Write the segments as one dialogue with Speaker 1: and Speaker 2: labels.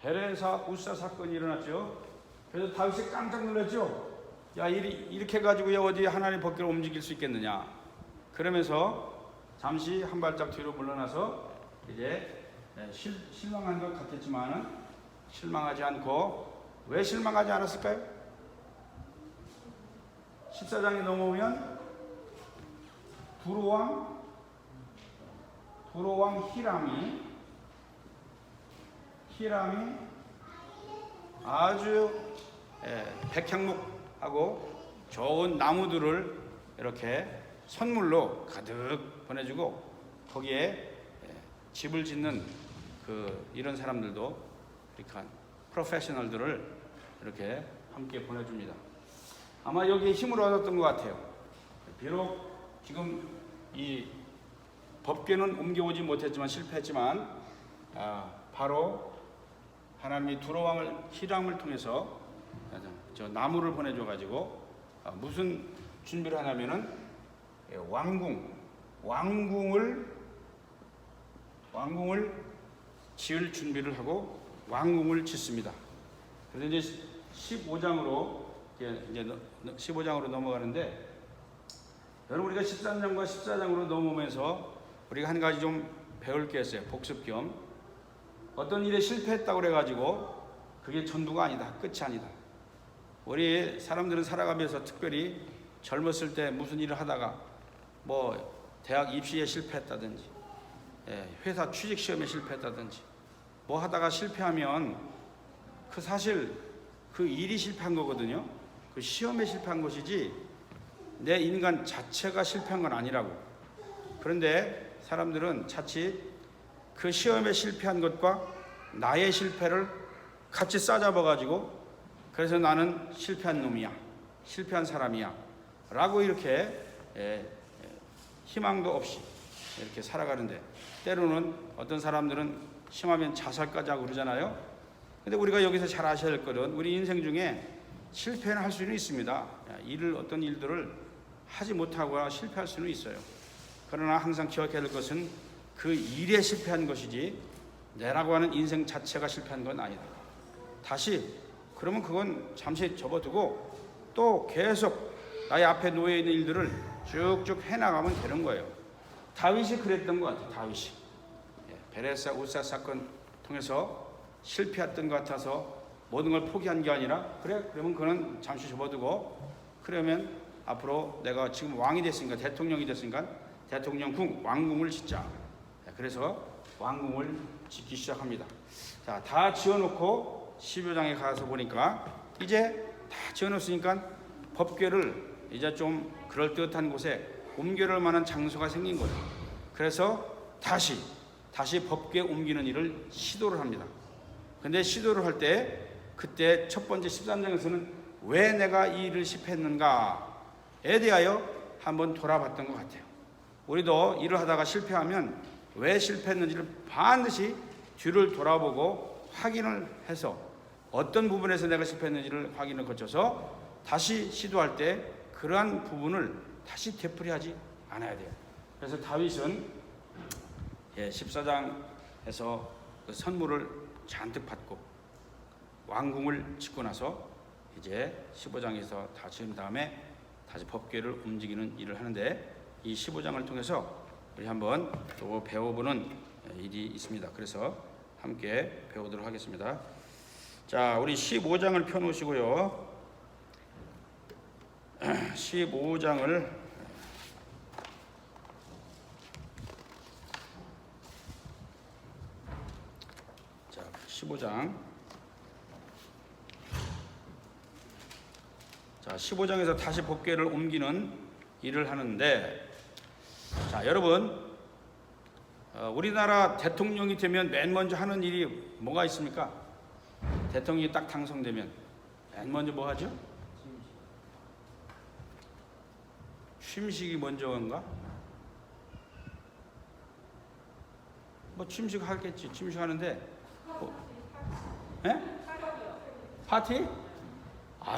Speaker 1: 베레사 우사 사건이 일어났죠. 그래서 다윗이 깜짝 놀랐죠. 야, 이렇게 해가지고 어디 하나님 법궤를 움직일 수 있겠느냐. 그러면서 잠시 한 발짝 뒤로 물러나서 이제 실망한 것 같았지만은 실망하지 않고, 왜 실망하지 않았을까요? 14장이 넘어오면 두로왕 히람이 아주 백향목하고 좋은 나무들을 이렇게 선물로 가득 보내주고, 거기에 집을 짓는 이런 사람들도, 그러니까 프로페셔널들을 이렇게 함께 보내줍니다. 아마 여기에 힘을 얻었던 것 같아요. 비록 지금 이 법궤는 옮겨오지 못했지만, 실패했지만, 바로 하나님이 두로왕을 히람을 통해서 저 나무를 보내줘 가지고 무슨 준비를 하냐면은 왕궁을 지을 준비를 하고 왕궁을 짓습니다. 그래서 이제 15장으로 넘어가는데, 여러분, 우리가 13장과 14장으로 넘어오면서 우리가 한 가지 좀 배울 게 있어요. 복습 겸. 어떤 일에 실패했다고 그래가지고 그게 전부가 아니다. 끝이 아니다. 우리 사람들은 살아가면서, 특별히 젊었을 때 무슨 일을 하다가 뭐 대학 입시에 실패했다든지, 회사 취직 시험에 실패했다든지, 뭐 하다가 실패하면 사실 그 일이 실패한 거거든요. 그 시험에 실패한 것이지 내 인간 자체가 실패한 건 아니라고. 그런데 사람들은 자칫 그 시험에 실패한 것과 나의 실패를 같이 싸잡아 가지고, 그래서 나는 실패한 놈이야, 실패한 사람이야 라고 이렇게 희망도 없이 이렇게 살아가는데, 때로는 어떤 사람들은 심하면 자살까지 하고 그러잖아요. 근데 우리가 여기서 잘 아셔야 할 것은, 우리 인생 중에 실패는 할 수는 있습니다. 어떤 일들을 하지 못하고 실패할 수는 있어요. 그러나 항상 기억해야 할 것은 그 일에 실패한 것이지 내라고 하는 인생 자체가 실패한 건 아니다. 다시 그러면 그건 잠시 접어두고 또 계속 나의 앞에 놓여 있는 일들을 쭉쭉 해나가면 되는 거예요. 다윗이 그랬던 것 같아요. 다윗이 베레사 우사 사건 통해서 실패했던 것 같아서 모든 걸 포기한 게 아니라, 그러면 그는 잠시 접어두고, 그러면 앞으로 내가 지금 왕이 됐으니까, 대통령이 됐으니까 대통령궁, 왕궁을 짓자. 그래서 왕궁을 짓기 시작합니다. 자, 다 지어놓고 15장에 가서 보니까 이제 다 지어놓았으니까 법궤를 이제 좀 그럴듯한 곳에 옮겨놓을 만한 장소가 생긴 거예요. 그래서 다시 법궤 옮기는 일을 시도를 합니다. 근데 시도를 할 때, 그때 첫 번째 13장에서는 왜 내가 이 일을 실패했는가에 대하여 한번 돌아봤던 것 같아요. 우리도 일을 하다가 실패하면 왜 실패했는지를 반드시 뒤를 돌아보고 확인을 해서, 어떤 부분에서 내가 실패했는지를 확인을 거쳐서 다시 시도할 때 그러한 부분을 다시 되풀이하지 않아야 돼요. 그래서 다윗은 14장에서 그 선물을 잔뜩 받고 왕궁을 짓고 나서 이제 15장에서 다 지은 다음에 다시 법궤를 움직이는 일을 하는데, 이 15장을 통해서 우리 한번 또 배워보는 일이 있습니다. 그래서 함께 배우도록 하겠습니다. 자, 우리 15장을 펴놓으시고요. 15장을 자, 15장. 자, 15장에서 다시 법궤를 옮기는 일을 하는데, 자, 여러분, 우리나라 대통령이 되면 맨 먼저 하는 일이 뭐가 있습니까? 대통령이 딱 당선되면 맨 먼저 뭐 하죠? 취임식이 먼저인가? 뭐 취임식 하겠지. 취임식 하는데 파티?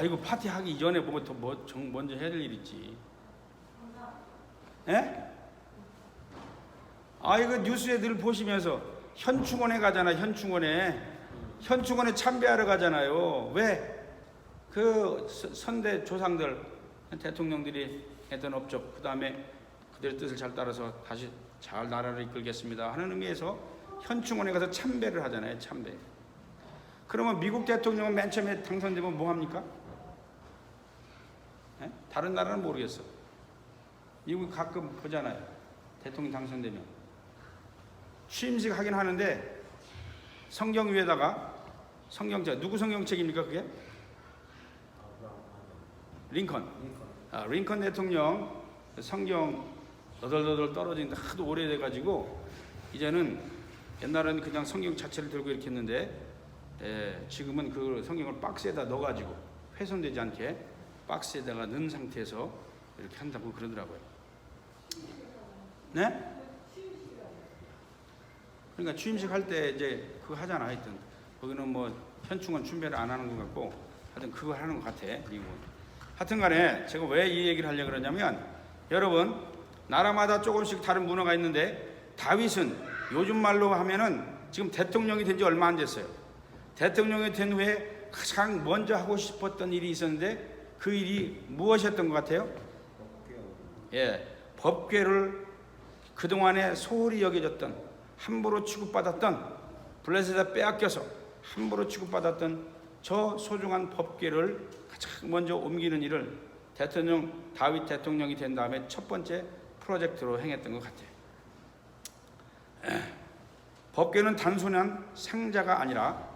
Speaker 1: 이거 파티 하기 이전에 먼저 해야 될 일 있지. 이거 뉴스에 늘 보시면서 현충원에 가잖아. 현충원에 현충원에 참배하러 가잖아요. 왜? 그 선대 조상들, 대통령들이 했던 업적, 그 다음에 그들의 뜻을 잘 따라서 다시 잘 나라를 이끌겠습니다 하는 의미에서 현충원에 가서 참배를 하잖아요. 참배. 그러면 미국 대통령은 맨 처음에 당선되면 뭐 합니까? 네? 다른 나라는 모르겠어. 미국 가끔 보잖아요. 대통령 당선되면 취임식 하긴 하는데 성경 위에다가 성경책, 누구 성경책입니까 그게? 링컨. 링컨 대통령 성경 너덜너덜 떨어지는데 하도 오래돼가지고 이제는 옛날에는 그냥 성경 자체를 들고 이렇게 했는데 지금은 그 성경을 박스에다 넣어가지고 훼손되지 않게 박스에다가 넣은 상태에서 이렇게 한다고 그러더라고요. 네? 그러니까 취임식 할 때 이제 그거 하잖아. 하여튼 거기는 뭐 현충원 준비를 안 하는 것 같고 하여튼 그거 하는 것 같아. 미국은. 하여튼 간에 제가 왜 이 얘기를 하려고 그러냐면 여러분 나라마다 조금씩 다른 문화가 있는데 다윗은 요즘 말로 하면은 지금 대통령이 된 지 얼마 안 됐어요. 대통령이 된 후에 가장 먼저 하고 싶었던 일이 있었는데 그 일이 무엇이었던 것 같아요? 법궤를 그동안에 소홀히 여겨졌던, 함부로 취급받았던, 블레셋에 빼앗겨서 함부로 취급받았던 저 소중한 법궤를 가장 먼저 옮기는 일을 다윗 대통령이 된 다음에 첫 번째 프로젝트로 행했던 것 같아요. 법궤는 단순한 상자가 아니라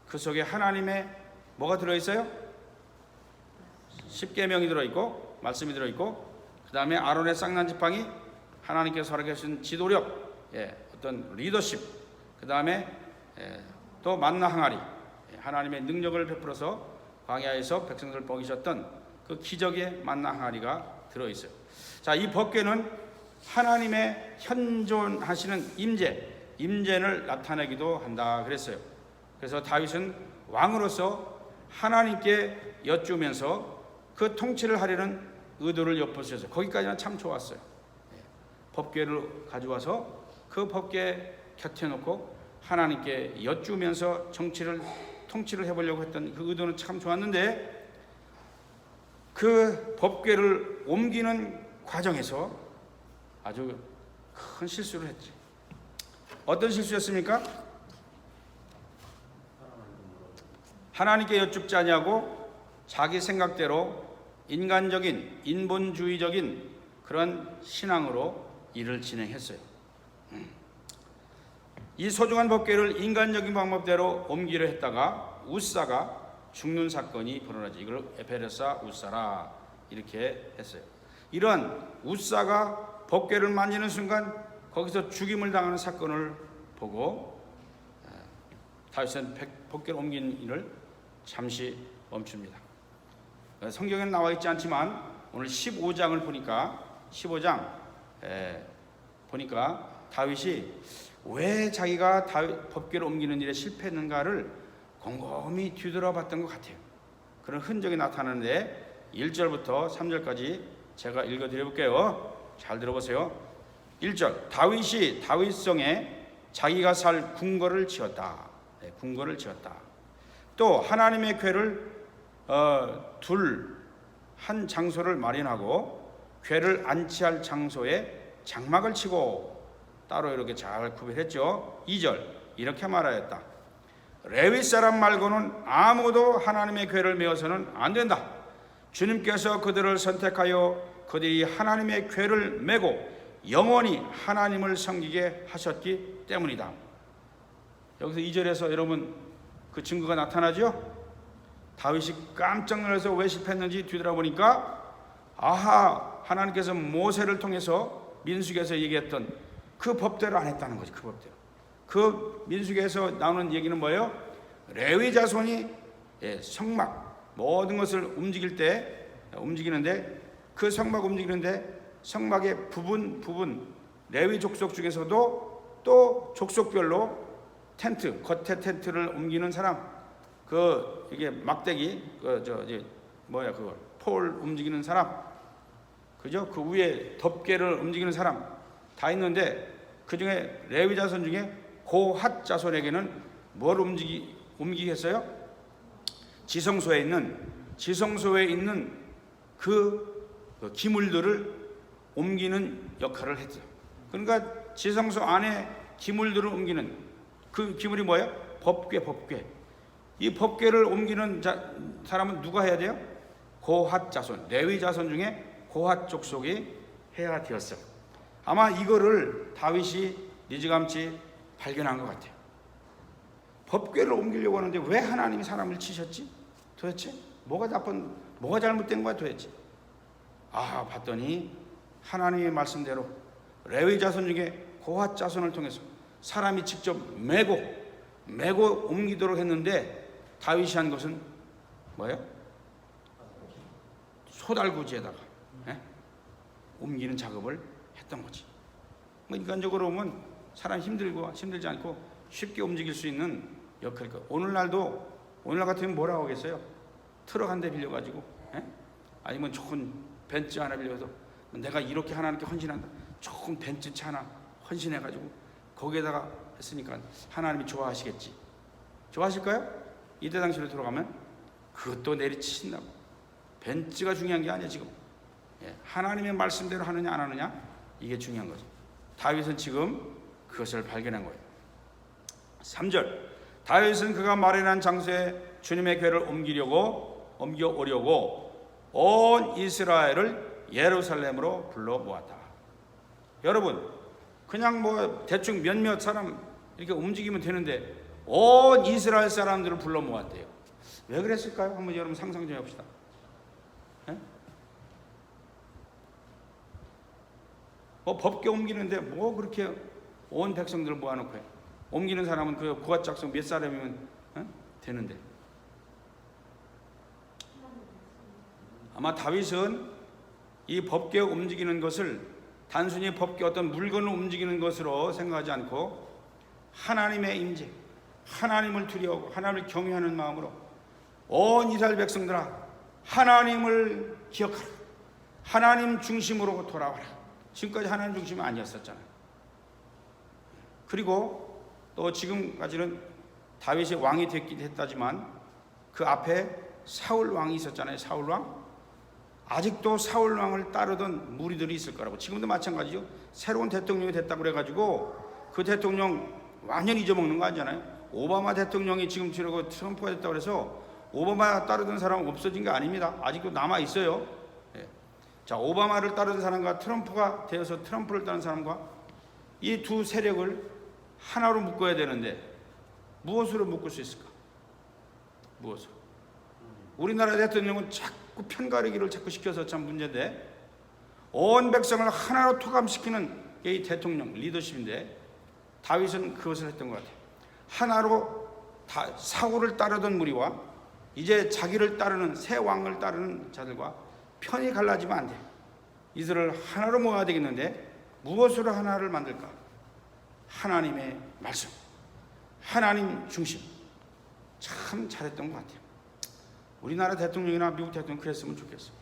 Speaker 1: 그 속에 하나님의 뭐가 들어있어요? 십계명이 들어있고 말씀이 들어있고 그 다음에 아론의 쌍난 지팡이, 하나님께서 허락하신 지도력, 어떤 리더십, 그 다음에 또 만나 항아리, 하나님의 능력을 베풀어서 광야에서 백성들을 먹이셨던 그 기적의 만나 항아리가 들어있어요. 자, 이 법궤는 하나님의 현존하시는 임재를 나타내기도 한다 그랬어요. 그래서 다윗은 왕으로서 하나님께 여쭈면서 그 통치를 하려는 의도를 엿보셨어요. 거기까지는 참 좋았어요. 법궤를 가져와서 그 법궤 곁에 놓고 하나님께 여쭈면서 통치를 해보려고 했던 그 의도는 참 좋았는데 그 법궤를 옮기는 과정에서 아주 큰 실수를 했지. 어떤 실수였습니까? 하나님께 여쭙지 아니하고 자기 생각대로 인간적인, 인본주의적인 그런 신앙으로 일을 진행했어요. 이 소중한 법궤를 인간적인 방법대로 옮기려 했다가 웃사가 죽는 사건이 벌어나지. 이걸 에페레사 웃사라 이렇게 했어요. 이런 웃사가 법궤를 만지는 순간 거기서 죽임을 당하는 사건을 보고 다윗은 법궤를 옮긴 일을 잠시 멈춥니다. 성경에는 나와 있지 않지만 오늘 15장을 보니까 15장 보니까 다윗이 왜 자기가 법궤를 옮기는 일에 실패했는가를 곰곰이 뒤돌아봤던 것 같아요. 그런 흔적이 나타나는데 1절부터 3절까지 제가 읽어드려 볼게요. 잘 들어보세요. 1절, 다윗이 다윗성에 자기가 살 궁궐을 지었다. 궁궐을 지었다. 또 하나님의 궤를 한 장소를 마련하고 궤를 안치할 장소에 장막을 치고 따로 이렇게 잘 구별했죠. 2절, 이렇게 말하였다. 레위 사람 말고는 아무도 하나님의 궤를 메어서는 안 된다. 주님께서 그들을 선택하여 그들이 하나님의 궤를 메고 영원히 하나님을 섬기게 하셨기 때문이다. 여기서 2절에서 여러분 그 증거가 나타나죠. 다윗이 깜짝 놀라서 왜 실패했는지 뒤돌아보니까 아하, 하나님께서 모세를 통해서 민수기에서 얘기했던 그 법대로 안 했다는 거지. 그 법대로. 그 민수기에서 나오는 얘기는 뭐예요? 레위 자손이 성막 모든 것을 움직이는데 그 성막 움직이는데 성막의 부분 레위 족속 중에서도 또 족속별로 겉에 텐트를 옮기는 사람, 이게 막대기 폴 움직이는 사람, 그죠? 그 위에 덮개를 움직이는 사람 다 있는데 그 중에 레위 자손 중에 고핫 자손에게는 뭘 옮기겠어요? 지성소에 있는 그 기물들을 옮기는 역할을 했죠. 그러니까 지성소 안에 기물들을 옮기는 그 기물이 뭐예요? 법궤. 이 법궤를 옮기는 사람은 누가 해야 돼요? 고핫 자손, 레위 자손 중에 고핫 족속이 해야 되었어요. 아마 이거를 다윗이 니즈감치 발견한 것 같아요. 법궤를 옮기려고 하는데 왜 하나님이 사람을 치셨지? 도대체 뭐가 잘못된 거야 도대체? 봤더니 하나님의 말씀대로 레위 자손 중에 고핫 자손을 통해서 사람이 직접 메고 옮기도록 했는데 다윗이 한 것은 뭐예요? 소달구지에다가 옮기는 작업을 했던 거지. 인간적으로 보면 사람 힘들지 않고 쉽게 움직일 수 있는 역할일 거예요. 오늘날 같으면 뭐라고 하겠어요? 트럭 한 대 빌려가지고 아니면 좋은 벤츠 하나 빌려서 내가 이렇게 하나님께 헌신한다. 조금 벤츠 차 하나 헌신해가지고 거기에다가 했으니까 하나님이 좋아하시겠지. 좋아하실까요? 이때 당시로 돌아가면 그것도 내리치신다고. 벤츠가 중요한 게 아니야 지금. 하나님의 말씀대로 하느냐 안 하느냐 이게 중요한 거죠. 다윗은 지금 그것을 발견한 거예요. 3절 다윗은 그가 마련한 장소에 주님의 궤를 옮겨오려고 온 이스라엘을 예루살렘으로 불러 모았다. 여러분 그냥 대충 몇몇 사람 이렇게 움직이면 되는데 온 이스라엘 사람들을 불러 모았대요. 왜 그랬을까요? 한번 여러분 상상 좀 해봅시다. 법궤 옮기는데 그렇게 온 백성들을 모아놓고 해. 옮기는 사람은 그 고핫 작성 몇 사람이면 되는데. 아마 다윗은 이 법궤 움직이는 것을 단순히 법궤 어떤 물건을 움직이는 것으로 생각하지 않고 하나님의 임재, 하나님을 두려워하고 하나님을 경외하는 마음으로 온 이스라엘 백성들아 하나님을 기억하라. 하나님 중심으로 돌아와라. 지금까지 하나님 중심이 아니었었잖아요. 그리고 또 지금까지는 다윗이 왕이 됐긴 했다지만 그 앞에 사울 왕이 있었잖아요. 사울 왕. 아직도 사울 왕을 따르던 무리들이 있을 거라고. 지금도 마찬가지죠. 새로운 대통령이 됐다고 그래가지고 그 대통령 완전히 잊어먹는 거 아니잖아요. 오바마 대통령이 지금 지르고 트럼프가 됐다고 해서 오바마 따르던 사람은 없어진 게 아닙니다. 아직도 남아 있어요. 자, 오바마를 따르는 사람과 트럼프가 되어서 트럼프를 따르는 사람과 이 두 세력을 하나로 묶어야 되는데 무엇으로 묶을 수 있을까? 무엇으로? 우리나라 대통령은 자꾸 편가르기를 자꾸 시켜서 참 문제인데 온 백성을 하나로 토감시키는 이 대통령 리더십인데 다윗은 그것을 했던 것 같아요. 하나로 사울을 따르던 무리와 이제 자기를 따르는 새 왕을 따르는 자들과 편이 갈라지면 안 돼. 이들을 하나로 모아야 되겠는데 무엇으로 하나를 만들까? 하나님의 말씀, 하나님 중심. 참 잘했던 것 같아요. 우리나라 대통령이나 미국 대통령 그랬으면 좋겠어.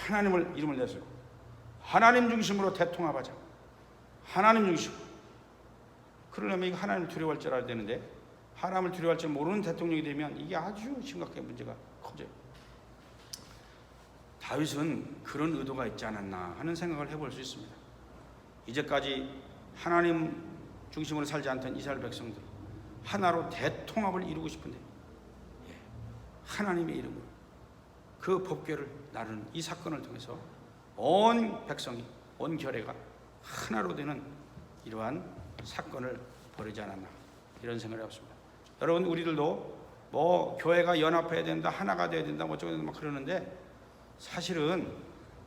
Speaker 1: 하나님을 이름을 내세우고 하나님 중심으로 대통합하자. 하나님 중심. 그러려면 이거 하나님을 두려워할 줄 알아야 되는데 하나님을 두려워할 줄 모르는 대통령이 되면 이게 아주 심각한 문제가 커져요. 다윗은 그런 의도가 있지 않았나 하는 생각을 해볼 수 있습니다. 이제까지 하나님 중심으로 살지 않던 이스라엘 백성들 하나로 대통합을 이루고 싶은데 하나님의 이름으로 그 법궤를 나르는 이 사건을 통해서 온 백성이 온 결회가 하나로 되는 이러한 사건을 벌이지 않았나 이런 생각을 해봤습니다. 여러분 우리들도 교회가 연합해야 된다 하나가 돼야 된다 어쩌고 막 그러는데 사실은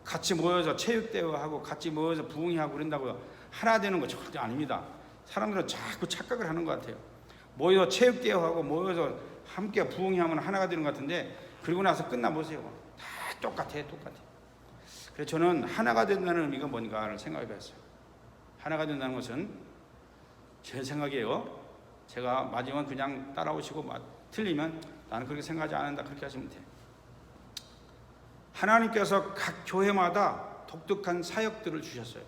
Speaker 1: 같이 모여서 체육대회하고 같이 모여서 부흥회하고 그런다고요. 하나 되는 거 절대 아닙니다. 사람들은 자꾸 착각을 하는 것 같아요. 모여서 체육대회하고 모여서 함께 부흥회하면 하나가 되는 것 같은데 그리고 나서 끝나보세요. 다 똑같아요. 그래서 저는 하나가 된다는 의미가 뭔가를 생각해 봤어요. 하나가 된다는 것은 제 생각이에요. 제가 맞으면 그냥 따라오시고 틀리면 나는 그렇게 생각하지 않는다 그렇게 하시면 돼요. 하나님께서 각 교회마다 독특한 사역들을 주셨어요.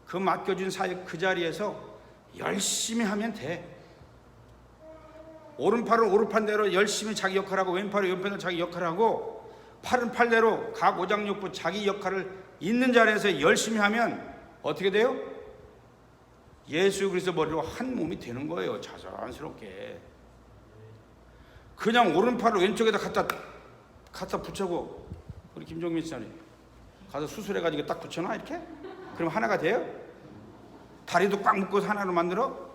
Speaker 1: 그 맡겨준 사역 그 자리에서 열심히 하면 돼. 오른팔은 오른팔대로 열심히 자기 역할하고 왼팔은 왼팔대로 자기 역할하고 팔은 팔대로 각 오장육부 자기 역할을 있는 자리에서 열심히 하면 어떻게 돼요? 예수 그리스도 머리로 한 몸이 되는 거예요. 자연스럽게. 그냥 오른팔을 왼쪽에다 갖다 붙여고 우리 김종민 씨는 가서 수술해가지고 딱 붙여놔 이렇게? 그럼 하나가 돼요? 다리도 꽉 묶어서 하나로 만들어?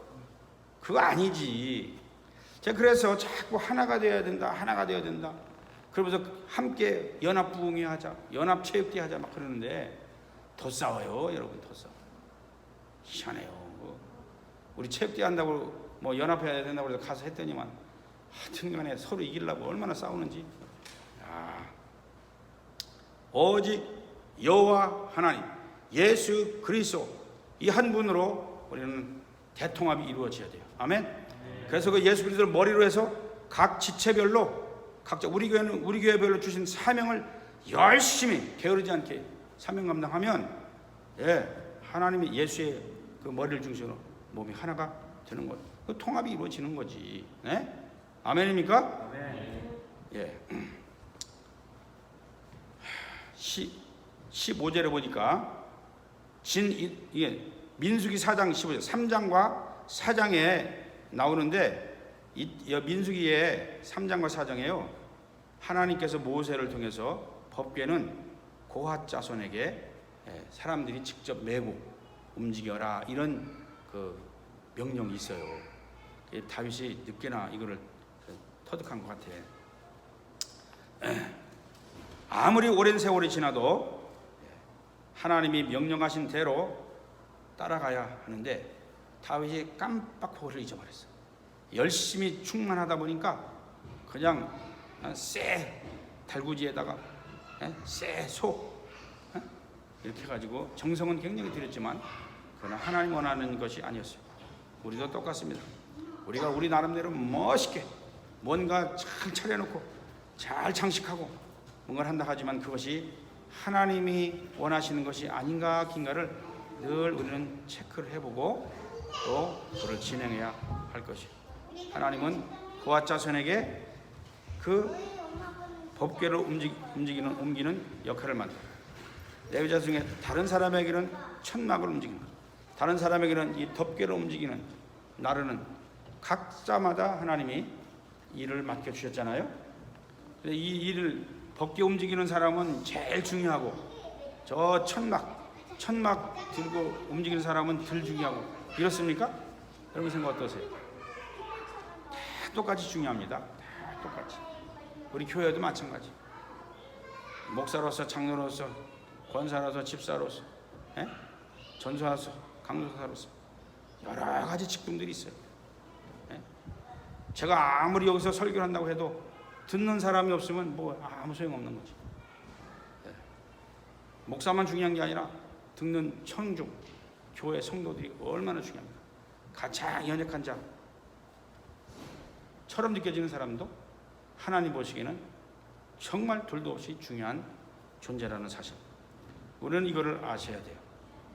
Speaker 1: 그거 아니지. 제가 그래서 자꾸 하나가 되어야 된다, 하나가 되어야 된다. 그러면서 함께 연합부흥회 하자, 연합체육대 하자 막 그러는데 더 싸워요, 여러분. 더 싸워. 희한해요. 우리 체육대 한다고 뭐 연합해야 된다고 해서 가서 했더니만 하여튼간에 서로 이기려고 얼마나 싸우는지. 오직 여호와 하나님 예수 그리스도 이 한 분으로 우리는 대통합이 이루어져야 돼요. 아멘. 그래서 그 예수 그리스도를 머리로 해서 각 지체별로 각자 우리 교회별로 주신 사명을 열심히 게으르지 않게 사명 감당하면 하나님이 예수의 그 머리를 중심으로 몸이 하나가 되는 거예요. 그 통합이 이루어지는 거지. 네? 아멘입니까? 예. 15절에 보니까 이게 민수기 4장 15절 3장과 4장에 나오는데 이 민수기의 3장과 4장에요. 하나님께서 모세를 통해서 법궤는 고핫 자손에게 사람들이 직접 메고 움직여라 이런 그 명령이 있어요. 다윗이 늦게나 이거를 터득한 것 같아. 아무리 오랜 세월이 지나도 하나님이 명령하신 대로 따라가야 하는데 다윗이 깜빡 그걸 잊어버렸어. 열심히 충만하다 보니까 그냥 쇠 달구지에다가 쇠소 이렇게 해가지고 정성은 굉장히 들였지만 그러나 하나님 원하는 것이 아니었어요. 우리도 똑같습니다. 우리가 우리 나름대로 멋있게 뭔가 잘 차려놓고 잘 장식하고 뭔가를 한다 하지만 그것이 하나님이 원하시는 것이 아닌가 긴가를 늘 우리는 체크를 해보고 또 그를 진행해야 할 것이에요. 하나님은 고핫 자손에게 그 법궤를 옮기는 역할을 만들어요. 레위자 중에 다른 사람에게는 천막을 움직이는, 다른 사람에게는 이 덮개를 움직이는 나르는 각자마다 하나님이 일을 맡겨주셨잖아요. 이 일을 법궤 움직이는 사람은 제일 중요하고 저 천막 들고 움직이는 사람은 덜 중요하고 이렇습니까? 여러분 생각 어떠세요? 다 똑같이 중요합니다. 다 똑같이. 우리 교회도 마찬가지. 목사로서, 장로로서, 권사로서, 집사로서, 전사로서, 강도사로서 여러 가지 직분들이 있어요. 제가 아무리 여기서 설교를 한다고 해도 듣는 사람이 없으면 뭐 아무 소용없는 거지. 목사만 중요한 게 아니라 듣는 청중, 교회 성도들이 얼마나 중요합니까? 가장 연약한 자처럼 느껴지는 사람도 하나님 보시기에는 정말 둘도 없이 중요한 존재라는 사실. 우리는 이거를 아셔야 돼요.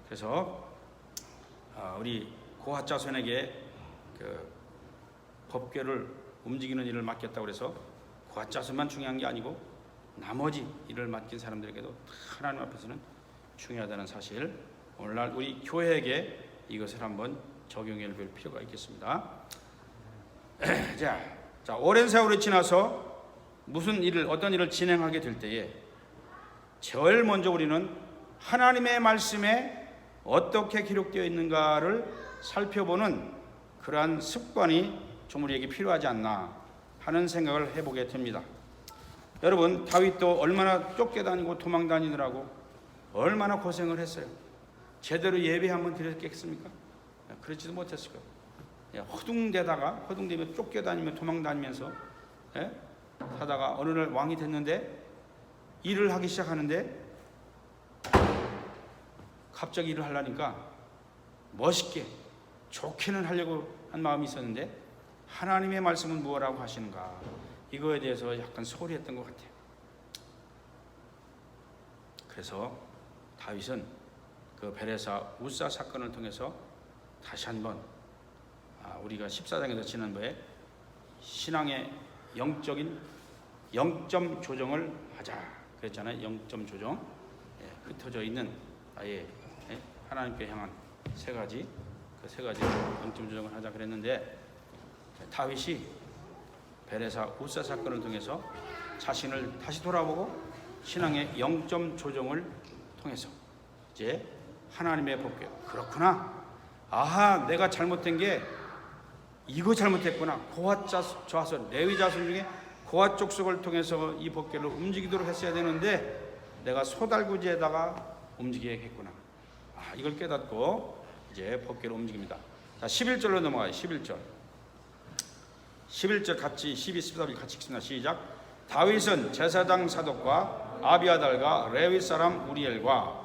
Speaker 1: 그래서 우리 고핫 자손에게 그 법궤를 움직이는 일을 맡겼다고 해서 고핫 자손만 중요한 게 아니고 나머지 일을 맡긴 사람들에게도 하나님 앞에서는 중요하다는 사실, 오늘날 우리 교회에게 이것을 한번 적용해 볼 필요가 있겠습니다. 자, 오랜 세월이 지나서 어떤 일을 진행하게 될 때에 제일 먼저 우리는 하나님의 말씀에 어떻게 기록되어 있는가를 살펴보는 그러한 습관이 좀 우리에게 필요하지 않나 하는 생각을 해보게 됩니다. 여러분, 다윗도 얼마나 쫓겨다니고 도망다니느라고 얼마나 고생을 했어요. 제대로 예배 한번 드렸겠습니까? 그렇지도 못했을 거예요. 허둥대며 쫓겨다니며 도망다니면서 하다가 어느 날 왕이 됐는데 일을 하기 시작하는데 갑자기 일을 하려니까 멋있게 좋게는 하려고 한 마음이 있었는데 하나님의 말씀은 무엇라고 하시는가, 이거에 대해서 약간 소홀히 했던 것 같아요. 그래서 다윗은 그 베레사 우사 사건을 통해서 다시 한번 우리가 14장에서 지난번에 신앙의 영적인 0점 조정을 하자 그랬잖아요. 0점 조정. 흩어져 있는 아예 하나님께 향한 세 가지, 그 세 가지 0점 조정을 하자 그랬는데, 다윗이 베레사 우사 사건을 통해서 자신을 다시 돌아보고 신앙의 0점 조정을 통해서 이제 하나님의 법궤, 그렇구나, 아하, 내가 잘못된 게 이거 잘못했구나, 고핫 자손 레위 자손 중에 고핫 족속을 통해서 이 법궤를 움직이도록 했어야 되는데 내가 소달구지에다가 움직이게 했구나, 이걸 깨닫고 이제 법궤를 움직입니다. 자, 11절로 넘어가요. 11절 같이 12, 13절 같이 읽습니다. 시작. 다윗은 제사장 사독과 아비아달과 레위 사람 우리엘과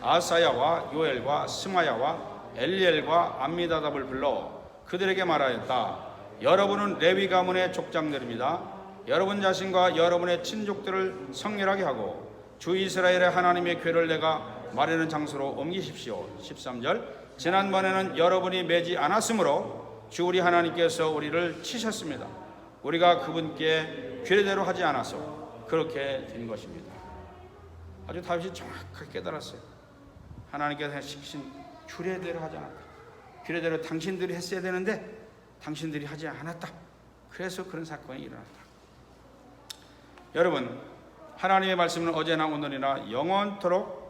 Speaker 1: 아사야와 요엘과 스마야와 엘리엘과 암미다답을 불러 그들에게 말하였다. 여러분은 레위 가문의 족장들입니다. 여러분 자신과 여러분의 친족들을 성렬하게 하고 주 이스라엘의 하나님의 궤를 내가 마련한 장소로 옮기십시오. 13절. 지난번에는 여러분이 매지 않았으므로 주 우리 하나님께서 우리를 치셨습니다. 우리가 그분께 규례대로 하지 않아서 그렇게 된 것입니다. 아주 다윗이 정확하게 깨달았어요. 하나님께서 시키신 규례대로 하지 않았다. 규례대로 당신들이 했어야 되는데 당신들이 하지 않았다. 그래서 그런 사건이 일어났다. 여러분, 하나님의 말씀은 어제나 오늘이나 영원토록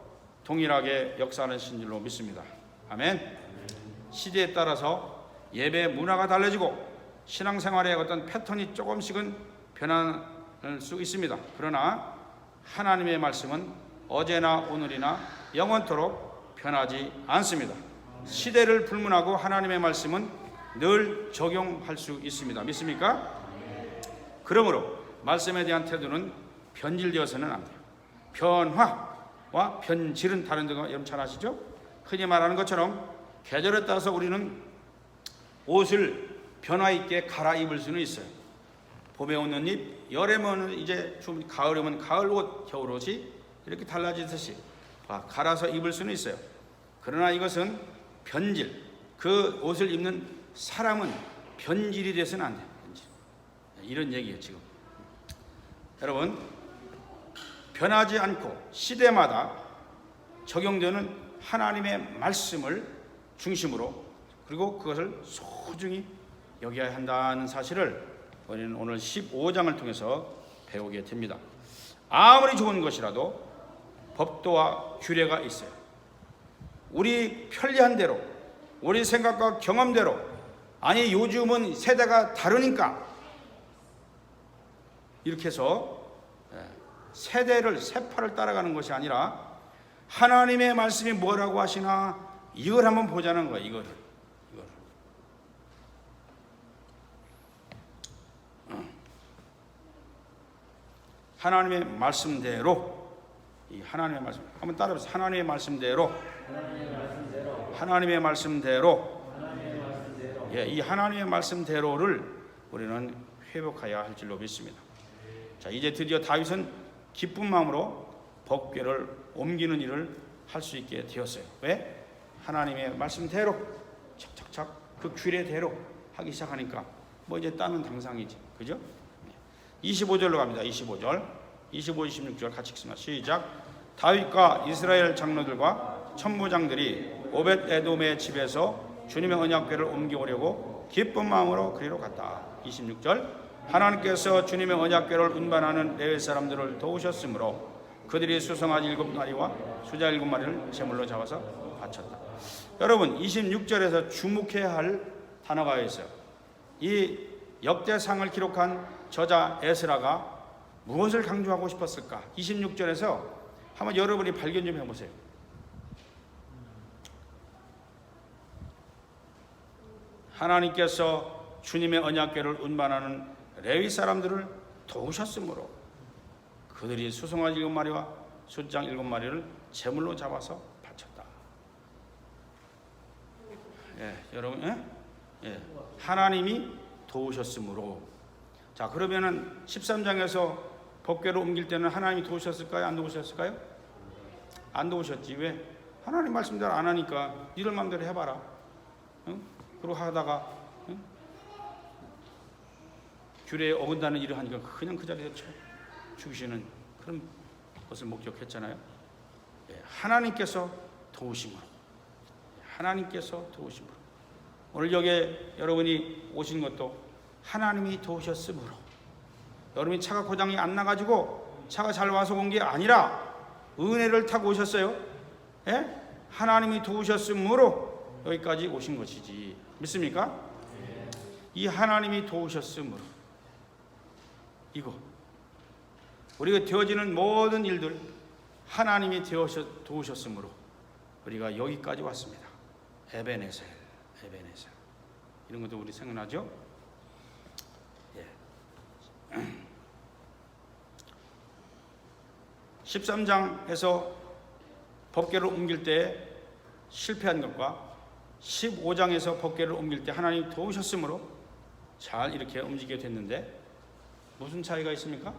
Speaker 1: 동일하게 역사하는 줄로 믿습니다. 아멘. 시대에 따라서 예배 문화가 달라지고 신앙생활의 어떤 패턴이 조금씩은 변할 수 있습니다. 그러나 하나님의 말씀은 어제나 오늘이나 영원토록 변하지 않습니다. 시대를 불문하고 하나님의 말씀은 늘 적용할 수 있습니다. 믿습니까? 그러므로 말씀에 대한 태도는 변질되어서는 안 돼요. 변화와 변질은 다른 거 여러분 잘 아시죠? 흔히 말하는 것처럼 계절에 따라서 우리는 옷을 변화 있게 갈아입을 수는 있어요. 봄에 오는 옷, 여름에는 이제 좀 가을에 오면 가을 옷, 겨울 옷이 이렇게 달라지듯이 갈아서 입을 수는 있어요. 그러나 이것은 변질, 그 옷을 입는 사람은 변질이 돼서는 안 돼요. 변질. 이런 얘기예요 지금. 여러분, 변하지 않고 시대마다 적용되는 하나님의 말씀을 중심으로, 그리고 그것을 소중히 여겨야 한다는 사실을 우리는 오늘 15장을 통해서 배우게 됩니다. 아무리 좋은 것이라도 법도와 규례가 있어요. 우리 편리한 대로, 우리 생각과 경험대로, 아니 요즘은 세대가 다르니까 이렇게 해서 세대를, 세파를 따라가는 것이 아니라 하나님의 말씀이 뭐라고 하시나 이걸 한번 보자는 거예요. 이거를. 하나님의 말씀대로, 이 하나님의 말씀 한번 따라해보세요. 하나님의 말씀대로. 하나님의 말씀대로. 이 하나님의 말씀대로를 우리는 회복해야 할 줄로 믿습니다. 자, 이제 드디어 다윗은 기쁜 마음으로 법궤를 옮기는 일을 할 수 있게 되었어요. 왜? 하나님의 말씀대로 착착착 그 규례대로 하기 시작하니까 뭐 이제 땀은 당상이지, 그죠? 25절로 갑니다. 25절, 25, 26절 같이 읽습니다. 시작. 다윗과 이스라엘 장로들과 천부장들이 오벳 에돔의 집에서 주님의 언약궤를 옮겨오려고 기쁜 마음으로 그리로 갔다. 26절. 하나님께서 주님의 언약궤를 운반하는 레위 사람들을 도우셨으므로 그들이 수송아지 7마리와 수자 7마리를 제물로 잡아서 바쳤다. 여러분, 26절에서 주목해야 할 단어가 있어요. 이 역대상을 기록한 저자 에스라가 무엇을 강조하고 싶었을까? 26절에서 한번 여러분이 발견 좀 해보세요. 하나님께서 주님의 언약궤를 운반하는 레위 사람들을 도우셨으므로 그들이 수송아지 7마리와 숫장 7마리를 제물로 잡아서 바쳤다. 여러분, 하나님이 도우셨으므로. 자, 그러면은 13장에서 법궤를 옮길 때는 하나님이 도우셨을까요? 안 도우셨을까요? 안 도우셨지. 왜? 하나님 말씀대로 안 하니까 니들 마음대로 해봐라. 그러고 하다가 규례에 어긋나는 일을 하니까 그냥 그 자리에서 죽이시는 그런 것을 목격했잖아요. 하나님께서 도우심으로, 하나님께서 도우심으로. 오늘 여기에 여러분이 오신 것도 하나님이 도우셨으므로. 여러분이 차가 고장이 안 나가지고 차가 잘 와서 온 게 아니라 은혜를 타고 오셨어요. 예? 하나님이 도우셨으므로 여기까지 오신 것이지. 믿습니까? 이 하나님이 도우셨으므로, 이거 우리가 되어지는 모든 일들 하나님이 도우셨으므로 우리가 여기까지 왔습니다. 에베네셀, 에베네셀. 이런 것도 우리 생각나죠? 예. 13장에서 법궤를 옮길 때 실패한 것과 15장에서 법궤를 옮길 때 하나님이 도우셨으므로 잘 이렇게 움직이게 됐는데 무슨 차이가 있습니까?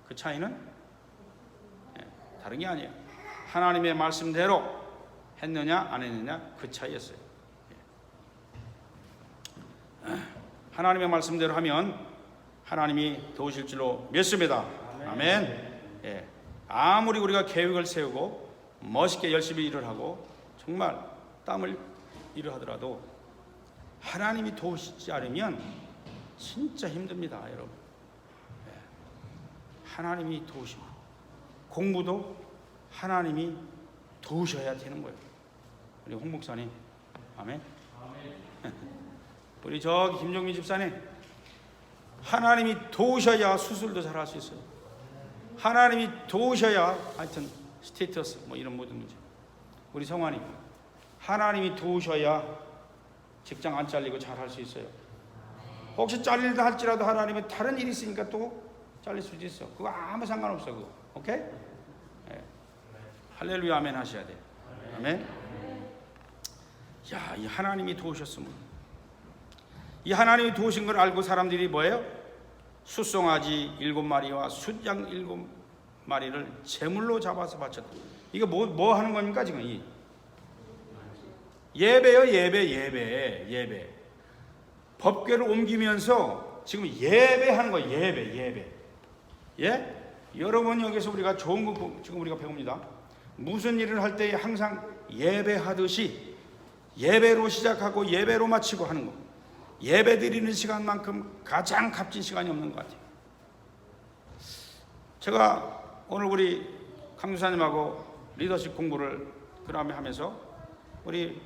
Speaker 1: 그 차이는 다른 게 아니에요. 하나님의 말씀대로 했느냐 안 했느냐 그 차이였어요. 하나님의 말씀대로 하면 하나님이 도우실 줄로 믿습니다. 아멘. 예. 아무리 우리가 계획을 세우고 멋있게 열심히 일을 하고 정말 땀을 일을 하더라도 하나님이 도우시지 않으면 진짜 힘듭니다, 여러분. 하나님이 도우시고 공부도 하나님이 도우셔야 되는 거예요. 우리 홍 목사님, 아멘. 우리 저기 김종민 집사님, 하나님이 도우셔야 수술도 잘 할 수 있어요. 하나님이 도우셔야 하여튼 스테이터스 뭐 이런 모든 문제. 우리 성환이 하나님이 도우셔야 직장 안 잘리고 잘 할 수 있어요. 혹시 잘리다 할지라도 하나님은 다른 일이 있으니까 또 잘릴 수도 있어. 그거 아무 상관없어. 그거. 오케이? 네. 할렐루야 아멘 하셔야 돼. 아멘. 야, 이 하나님이 도우셨으면, 이 하나님이 도우신 걸 알고 사람들이 뭐예요? 숫송아지 7마리와 숫양 7마리를 제물로 잡아서 바쳤다. 이거 뭐 하는 겁니까 지금? 이 예배요, 예배. 법궤를 옮기면서 지금 예배하는 거예요. 예배. 예? 여러분 여기서 우리가 좋은 거 지금 우리가 배웁니다. 무슨 일을 할 때 항상 예배하듯이 예배로 시작하고 예배로 마치고 하는 거. 예배 드리는 시간만큼 가장 값진 시간이 없는 것 같아요. 제가 오늘 우리 강주사님하고 리더십 공부를 그 다음에 하면서 우리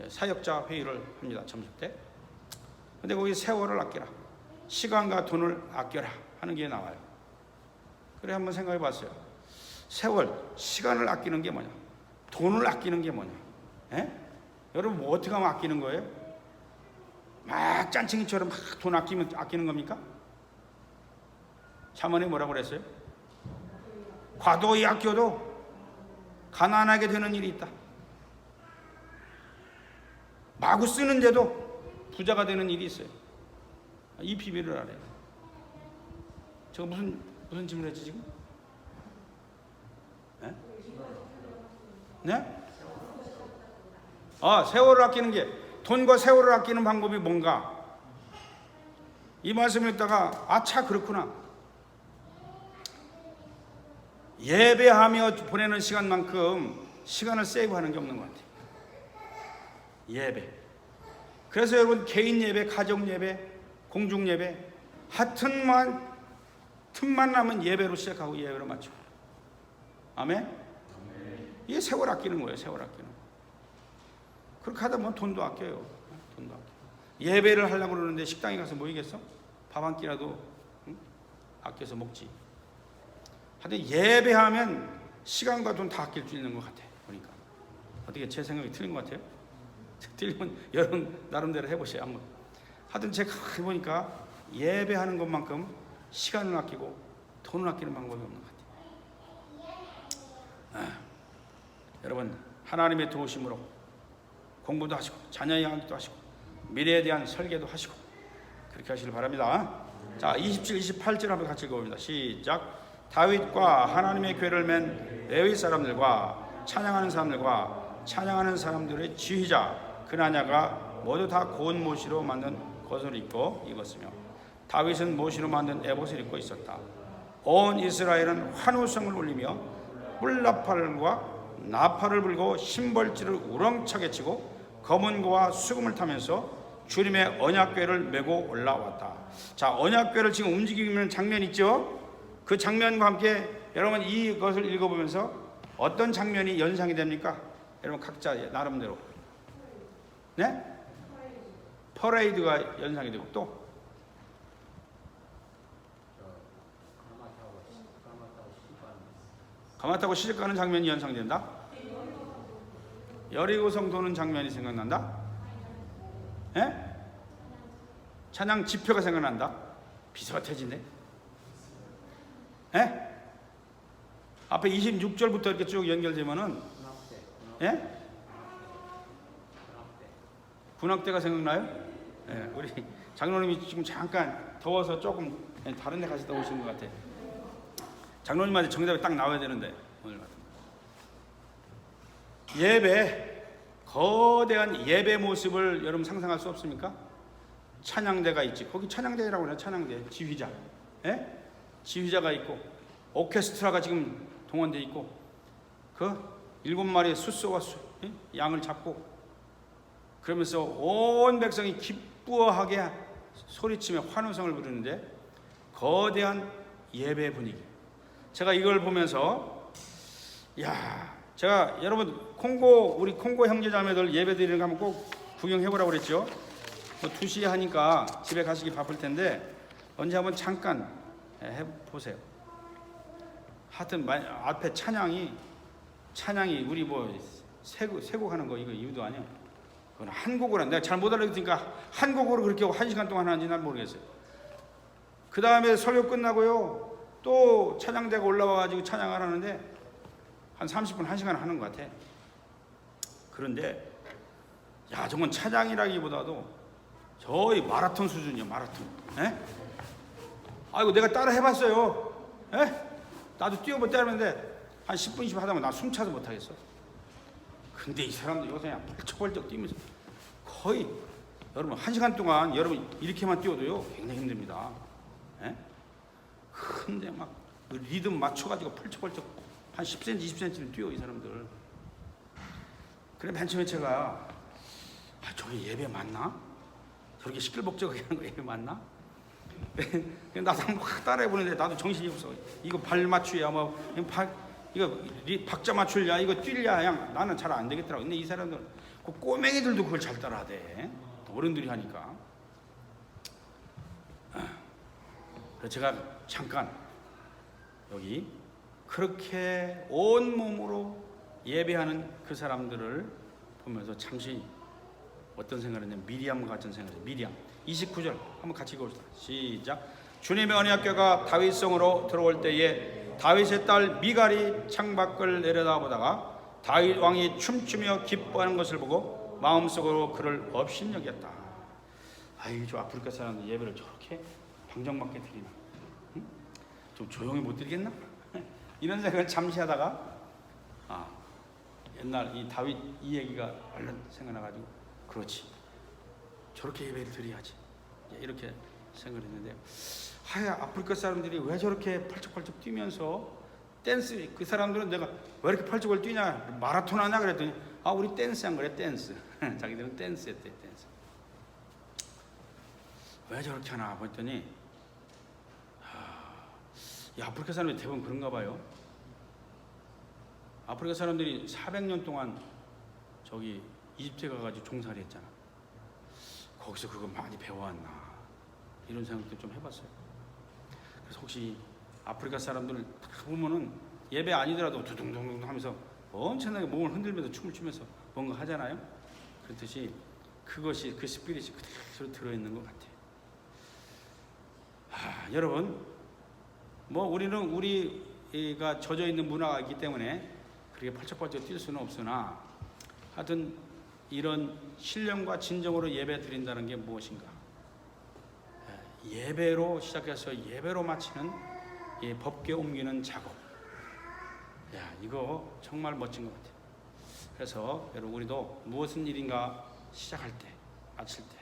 Speaker 1: 사역자 회의를 합니다. 점심 때. 근데 거기 세월을 아껴라, 시간과 돈을 아껴라 하는 게 나와요. 그래 한번 생각해 봤어요. 세월, 시간을 아끼는 게 뭐냐, 돈을 아끼는 게 뭐냐. 에? 여러분 뭐 어떻게 하면 아끼는 거예요? 막 짠챙이처럼 막 돈 아끼는 겁니까? 자문에 뭐라고 그랬어요? 과도히 아껴도 가난하게 되는 일이 있다. 마구 쓰는데도 부자가 되는 일이 있어요. 이 비밀을 알아요. 제가 무슨 질문을 했지 지금? 네? 세월을 아끼는 게, 돈과 세월을 아끼는 방법이 뭔가? 이 말씀을 듣다가 아차 그렇구나. 예배하며 보내는 시간만큼 시간을 세이브하는 게 없는 것 같아요. 예배. 그래서 여러분 개인 예배, 가정 예배, 공중 예배 하여튼만 틈만 나면 예배로 시작하고 예배로 마치고. 아멘? 이게 세월 아끼는 거예요. 세월 아끼는 거. 그렇게 하다 보면 돈도 아껴요. 돈도 아껴. 예배를 하려고 그러는데 식당에 가서 모이겠어? 밥 한 끼라도 아껴서 먹지. 하여튼 예배하면 시간과 돈 다 아낄 수 있는 것 같아. 보니까 어떻게 제 생각이 틀린 것 같아요? 틀리면 여러분 나름대로 해보세요 한번. 하여튼 제가 해보니까 예배하는 것만큼 시간을 아끼고 돈을 아끼는 방법이 없는 것 같아요. 여러분 하나님의 도우심으로 공부도 하시고 자녀 양육도 하시고 미래에 대한 설계도 하시고 그렇게 하시길 바랍니다. 자, 27, 28절 한번 같이 읽어봅니다. 시작. 다윗과 하나님의 궤를 맨 레위 사람들과 찬양하는 사람들의 지휘자 그나냐가 모두 다 고운 모시로 만든 겉을 입고 입었으며 다윗은 모시로 만든 에봇을 입고 있었다. 온 이스라엘은 환호성을 울리며 뿔나팔과 나팔을 불고 심벌지를 우렁차게 치고 검은 고와 수금을 타면서 주님의 언약궤를 메고 올라왔다. 자, 언약궤를 지금 움직이고 있는 장면 있죠? 그 장면과 함께 여러분 이것을 읽어보면서 어떤 장면이 연상이 됩니까? 여러분 각자 나름대로. 네? 퍼레이드가 연상이 되고 또 가마 타고 시집 가는 장면이 연상된다? 여리고성 도는 장면이 생각난다? 예? 찬양 지표가 생각난다? 비슷해지네. 예? 앞에 26절부터 이렇게 쭉 연결되면은 예? 군악대가 생각나요? 예, 우리 장로님이 지금 잠깐 더워서 조금 다른 데 가시다 오신 것 같아. 장로님한테 정답이 딱 나와야 되는데 오늘 같은 예배, 거대한 예배 모습을 여러분 상상할 수 없습니까? 찬양대가 있지. 거기 찬양대라고 그래요. 찬양대 지휘자, 예? 지휘자가 있고 오케스트라가 지금 동원돼 있고 그 7마리의 숫소와 양을 잡고 그러면서 온 백성이 기뻐하게 소리치며 환호성을 부르는데 거대한 예배 분위기. 제가 이걸 보면서 야, 제가 여러분 우리 콩고 형제자매들 예배 드리는 거 한번 꼭 구경해보라고 그랬죠. 뭐 2시에 하니까 집에 가시기 바쁠 텐데 언제 한번 잠깐 해보세요. 하여튼 앞에 찬양이 우리 뭐 세곡 하는 거 이거 이유도 아니야. 그건 한 곡으로 내가 잘 못 알아듣으니까 한 곡으로 그렇게 1시간 동안 하는지 난 모르겠어요. 그 다음에 설교 끝나고요 또 찬양대가 올라와가지고 찬양을 하는데 한 30분 1시간 하는 것 같아. 그런데 야, 저건 찬양이라기보다도 저희 마라톤 수준이야. 마라톤. 에? 아이고 내가 따라 해봤어요. 에? 나도 뛰어봤다는데 한 10분 20분 하다 보면 나 숨차서 못하겠어. 근데 이 사람들 요새 그냥 벌쩍벌쩍 뛰면서 거의 여러분 1시간 동안 여러분 이렇게만 뛰어도요 굉장히 힘듭니다. 에? 근데 막 리듬 맞춰가지고 펄쩍펄쩍 한 10cm 20cm를 뛰어 이 사람들. 그래 맨 처음에 제가 저게 예배 맞나? 저렇게 시끌벅적하게 하는 거 예배 맞나? 나도 한번 확 따라해보는데 나도 정신이 없어. 이거 발 맞추야 뭐 이거 박자 맞출랴 이거 뛰랴 그냥 나는 잘 안 되겠더라고. 근데 이 사람들 그 꼬맹이들도 그걸 잘 따라하대. 어른들이 하니까. 그래서 제가 잠깐 여기 그렇게 온 몸으로 예배하는 그 사람들을 보면서 잠시 어떤 생각을 했냐면 미리암과 같은 생각을 했어요. 미리암 29절 한번 같이 읽어봅시다. 시작. 주님의 언약궤가 다윗성으로 들어올 때에 다윗의 딸 미갈이 창밖을 내려다보다가 다윗 왕이 춤추며 기뻐하는 것을 보고 마음속으로 그를 업신여겼다. 아이, 저 아프리카 사람들 예배를 저렇게 방정맞게 드리나? 응? 좀 조용히 못 드리겠나? 이런 생각을 잠시 하다가 옛날 이 다윗 이 얘기가 얼른 생각나가지고 그렇지, 저렇게 예배를 드려야지 이렇게 생각을 했는데 아프리카 사람들이 왜 저렇게 펄쩍펄쩍 뛰면서 댄스, 그 사람들은 내가 왜 이렇게 펄쩍을 뛰냐 마라톤 하냐 그랬더니 우리 댄스 한 거래. 댄스. 자기들은 댄스 했대. 댄스. 왜 저렇게 하나 봤더니 이 아프리카 사람들이 대부분 그런가 봐요. 아프리카 사람들이 400년 동안 저기 이집트에 가가지고 종살이 했잖아. 거기서 그거 많이 배워왔나 이런 생각도 좀 해봤어요. 그래서 혹시 아프리카 사람들을 딱 보면은 예배 아니더라도 두둥둥둥 하면서 엄청나게 몸을 흔들면서 춤을 추면서 뭔가 하잖아요. 그렇듯이 그것이 그 스피릿이 그대로 들어있는 것 같아요. 여러분 뭐 우리는 우리가 젖어 있는 문화가 있기 때문에 그렇게 펄쩍펄쩍 뛸 수는 없으나 하여튼 이런 신령과 진정으로 예배 드린다는 게 무엇인가? 예배로 시작해서 예배로 마치는 이 법궤 옮기는 작업. 이거 정말 멋진 것 같아요. 그래서 여러분 우리도 무엇은 일인가 시작할 때, 마칠 때